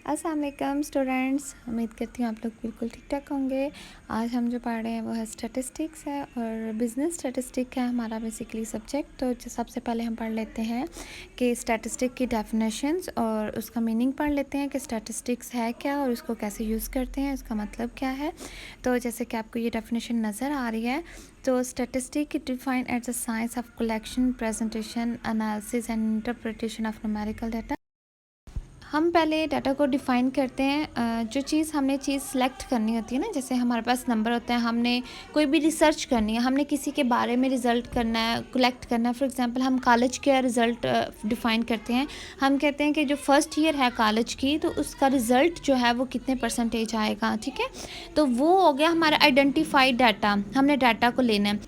अस्सलाम वालेकुम स्टूडेंट्स, उम्मीद करती हूँ आप लोग बिल्कुल ठीक ठाक होंगे। आज हम जो पढ़ रहे हैं वो है स्टैटिस्टिक्स है और बिज़नेस स्टैटिस्टिक है हमारा बेसिकली सब्जेक्ट। तो सबसे पहले हम पढ़ लेते हैं कि स्टैटिस्टिक की डेफिनेशंस और उसका मीनिंग पढ़ लेते हैं कि स्टैटिस्टिक्स है क्या और उसको कैसे यूज़ करते हैं, उसका मतलब क्या है। तो जैसे कि आपको ये डेफिनेशन नज़र आ रही है, तो statistic defined as the science of collection, presentation, analysis and interpretation of numerical data. हम पहले डाटा को डिफ़ाइन करते हैं। जो चीज़ हमने सेलेक्ट करनी होती है ना, जैसे हमारे पास नंबर होता है, हमने कोई भी रिसर्च करनी है, हमने किसी के बारे में रिज़ल्ट करना है, कलेक्ट करना है। फॉर एग्जांपल हम कॉलेज का रिज़ल्ट डिफ़ाइन करते हैं। हम कहते हैं कि जो फर्स्ट ईयर है कॉलेज की, तो उसका रिज़ल्ट जो है वो कितने परसेंटेज आएगा, ठीक है। तो वो हो गया हमारा आइडेंटिफाइड डाटा। हमने डाटा को लेना है,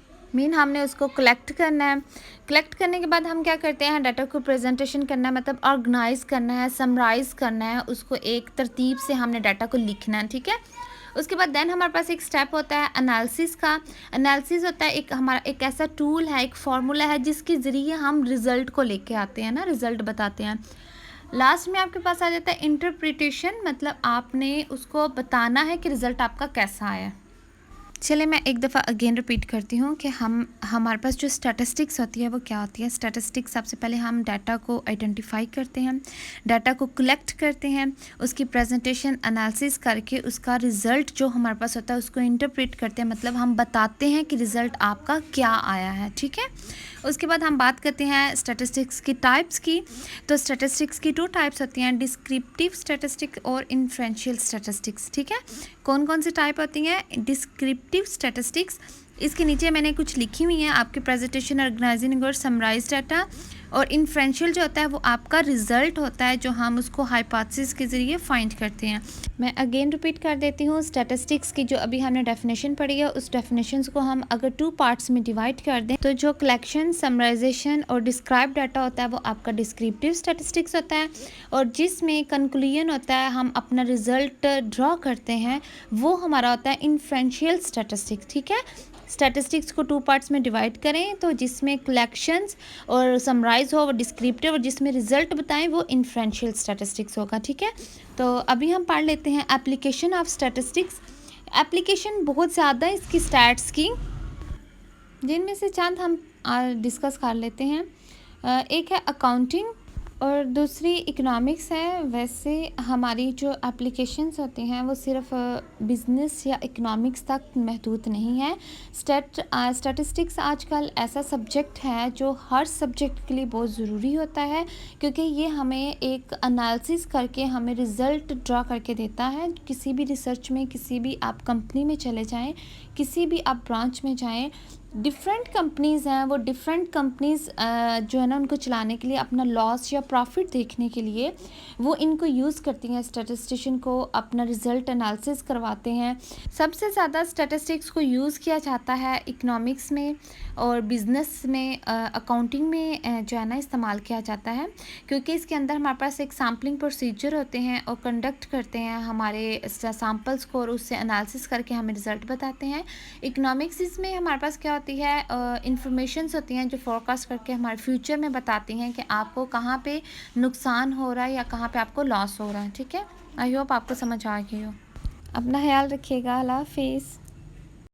हमने उसको कलेक्ट करना है। कलेक्ट करने के बाद हम क्या करते हैं, डाटा को प्रेजेंटेशन करना है, मतलब ऑर्गेनाइज करना है, समराइज़ करना है, उसको एक तरतीब से हमने डाटा को लिखना है, ठीक है। उसके बाद देन हमारे पास एक स्टेप होता है एनालिसिस का। एनालिसिस होता है हमारा एक ऐसा टूल है, एक फार्मूला है जिसके ज़रिए हम रिज़ल्ट को लेके आते हैं ना, रिज़ल्ट बताते हैं। लास्ट में आपके पास आ जाता है इंटरप्रिटेशन, मतलब आपने उसको बताना है कि रिज़ल्ट आपका कैसा आया। चलिए मैं एक दफ़ा अगेन रिपीट करती हूँ कि हमारे पास जो स्टैटिस्टिक्स होती है वो क्या होती है। स्टैटिस्टिक्स सबसे पहले हम डाटा को आइडेंटिफाई करते हैं, डाटा को कलेक्ट करते हैं, उसकी प्रेजेंटेशन एनालिसिस करके उसका रिज़ल्ट जो हमारे पास होता है उसको इंटरप्रेट करते हैं, मतलब हम बताते हैं कि रिज़ल्ट आपका क्या आया है, ठीक है। उसके बाद हम बात करते हैं स्टैटिस्टिक्स की टाइप्स की। तो स्टैटिस्टिक्स की 2 टाइप्स होती हैं, डिस्क्रिप्टिव स्टैटिस्टिक और इन्फ्रेंशियल स्टैटिस्टिक्स, ठीक है। कौन कौन सी टाइप होती हैं? डिस्क्रिप्टिव स्टैटिस्टिक्स, इसके नीचे मैंने कुछ लिखी हुई हैं आपके प्रेजेंटेशन, ऑर्गेनाइजिंग और समराइज डाटा। और इन्फ्रेंशियल जो होता है वो आपका रिज़ल्ट होता है जो हम उसको हाइपोथेसिस के ज़रिए फाइंड करते हैं। मैं अगेन रिपीट कर देती हूँ, स्टैटिस्टिक्स की जो अभी हमने डेफिनेशन पढ़ी है, उस डेफिनेशन को हम अगर 2 पार्ट्स में डिवाइड कर दें, तो जो कलेक्शन, समराइजेशन और डिस्क्राइब डाटा होता है वो आपका डिस्क्रिप्टिव स्टैटिस्टिक्स होता है। और जिसमें कंक्लूजन होता है, हम अपना रिज़ल्ट ड्रॉ करते हैं, वो हमारा होता है इन्फ्रेंशियल स्टैटिस्टिक्स, ठीक है। स्टैटिस्टिक्स को 2 पार्ट्स में डिवाइड करें, तो जिसमें कलेक्शंस और समराइज हो वो डिस्क्रिप्टिव, और जिसमें रिज़ल्ट बताएं वो इन्फ्रेंशियल स्टैटिस्टिक्स होगा, ठीक है। तो अभी हम पढ़ लेते हैं एप्लीकेशन ऑफ स्टैटिस्टिक्स। एप्लीकेशन बहुत ज़्यादा है इसकी स्टैट्स की, जिनमें से चंद हम डिस्कस कर लेते हैं। एक है अकाउंटिंग और दूसरी इकोनॉमिक्स है। वैसे हमारी जो एप्लीकेशंस होती हैं वो सिर्फ बिज़नेस या इकोनॉमिक्स तक महदूद नहीं है। स्टैटिस्टिक्स आजकल ऐसा सब्जेक्ट है जो हर सब्जेक्ट के लिए बहुत ज़रूरी होता है, क्योंकि ये हमें एक एनालिसिस करके हमें रिज़ल्ट ड्रा करके देता है। किसी भी रिसर्च में, किसी भी आप कंपनी में चले जाएं, किसी भी आप ब्रांच में जाएं, डिफरेंट कंपनीज़ हैं, वो डिफरेंट कंपनीज़ जो है ना, उनको चलाने के लिए, अपना लॉस या प्रॉफिट देखने के लिए वो इनको यूज़ करती हैं। स्टैटिस्टिशियन को अपना रिज़ल्ट एनालिसिस करवाते हैं। सबसे ज़्यादा स्टैटिस्टिक्स को यूज़ किया जाता है इकोनॉमिक्स में और बिज़नेस में, अकाउंटिंग में जो है ना इस्तेमाल किया जाता है, क्योंकि इसके अंदर हमारे पास एक सैम्पलिंग प्रोसीजर होते हैं और कंडक्ट करते हैं हमारे सैम्पल्स को, और उससे एनालिसिस करके हमें रिज़ल्ट बताते हैं। इकोनॉमिक्स इसमें हमारे पास क्या होती है, इंफॉर्मेशंस होती हैं जो फोरकास्ट करके हमारे फ्यूचर में बताती हैं कि आपको कहाँ पे नुकसान हो रहा है या कहाँ पे आपको लॉस हो रहा है, ठीक है। आई होप आपको समझ आ गई हो। अपना ख्याल रखिएगा। अल्लाह हाफिज़।